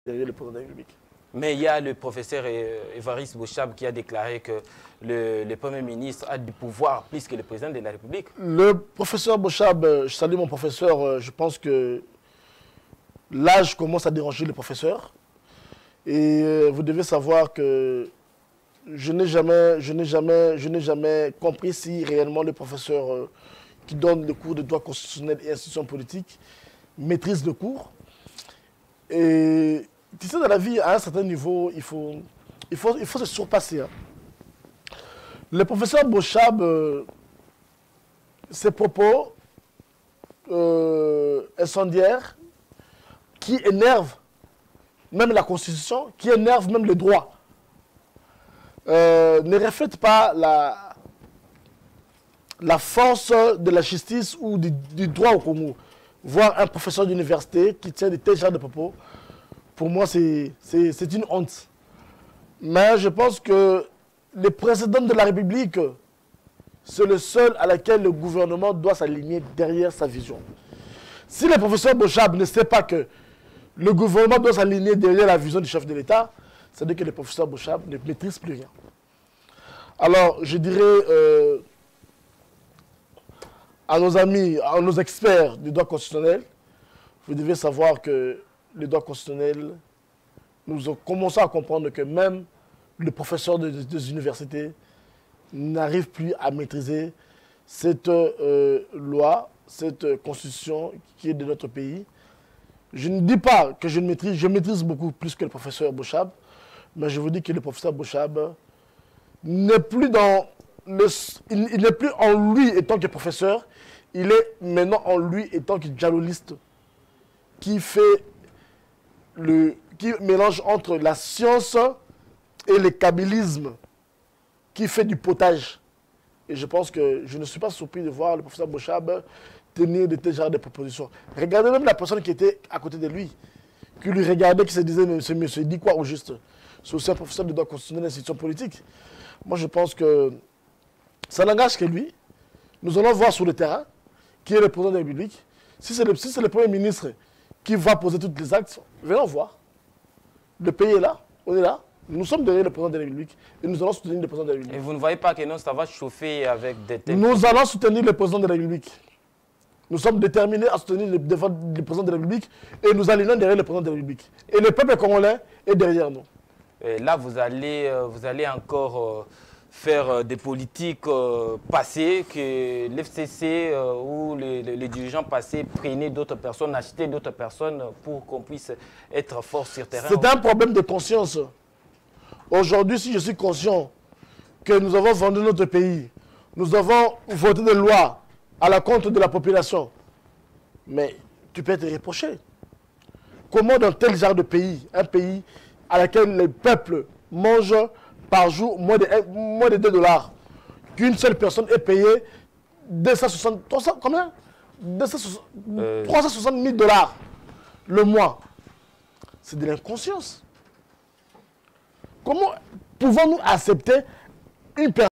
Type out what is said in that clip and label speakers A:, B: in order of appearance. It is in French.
A: derrière le président de la République.
B: Mais il y a le professeur Évariste Bochab qui a déclaré que le Premier ministre a du pouvoir plus que le président de la République.
A: Le professeur Bochab, je salue mon professeur, je pense que l'âge commence à déranger le professeur. Et vous devez savoir que je n'ai jamais compris si réellement le professeur qui donne le cours de droit constitutionnel et institutions politiques maîtrise le cours. Et tu sais, dans la vie, à un certain niveau, il faut se surpasser. Hein. Le professeur Bochab, ses propos incendiaires qui énervent même la Constitution, qui énervent même les droits, ne reflètent pas la force de la justice ou du droit au Congo. Voir un professeur d'université qui tient de tels genres de propos, pour moi, c'est une honte. Mais je pense que le président de la République, c'est le seul à laquelle le gouvernement doit s'aligner derrière sa vision. Si le professeur Bochab ne sait pas que le gouvernement doit s'aligner derrière la vision du chef de l'État, c'est-à-dire que le professeur Bochab ne maîtrise plus rien. Alors, je dirais à nos amis, à nos experts du droit constitutionnel, vous devez savoir que le droit constitutionnel, nous commençons à comprendre que même le professeur des universités n'arrive plus à maîtriser cette loi, cette constitution qui est de notre pays. Je ne dis pas que je maîtrise beaucoup plus que le professeur Bochab, mais je vous dis que le professeur Bochab n'est plus il n'est plus en lui étant que professeur, il est maintenant en lui étant que dialogiste qui mélange entre la science et le kabbalisme, qui fait du potage. Et je pense que je ne suis pas surpris de voir le professeur Bochab tenir de tels genres de propositions. Regardez même la personne qui était à côté de lui, qui lui regardait, qui se disait, mais ce monsieur dit quoi au juste? C'est aussi un professeur de droit constitutionnel et d'institutions politiques. Moi, je pense que ça n'engage que lui. Nous allons voir sur le terrain qui est le président de la République. Si c'est le Premier ministre qui va poser tous les actes, venons voir. Le pays est là, on est là. Nous sommes derrière le président de la République et nous allons soutenir le président de la République.
B: Et vous ne voyez pas que non, ça va chauffer avec des thèmes?
A: Nous allons soutenir le président de la République. Nous sommes déterminés à soutenir le président de la République et nous alignons derrière le président de la République. Et le peuple congolais est derrière nous.
B: Et là, vous allez encore faire des politiques passées, que l'FCC ou les dirigeants passés prenaient d'autres personnes, achetaient d'autres personnes pour qu'on puisse être fort sur terrain.
A: C'est un problème de conscience. Aujourd'hui, si je suis conscient que nous avons vendu notre pays, nous avons voté des lois à la compte de la population, mais tu peux être reproché. Comment dans tel genre de pays, un pays à lequel les peuples mangent par jour moins de 2 $, qu'une seule personne est payée 360 000 $ le mois. C'est de l'inconscience. Comment pouvons-nous accepter une personne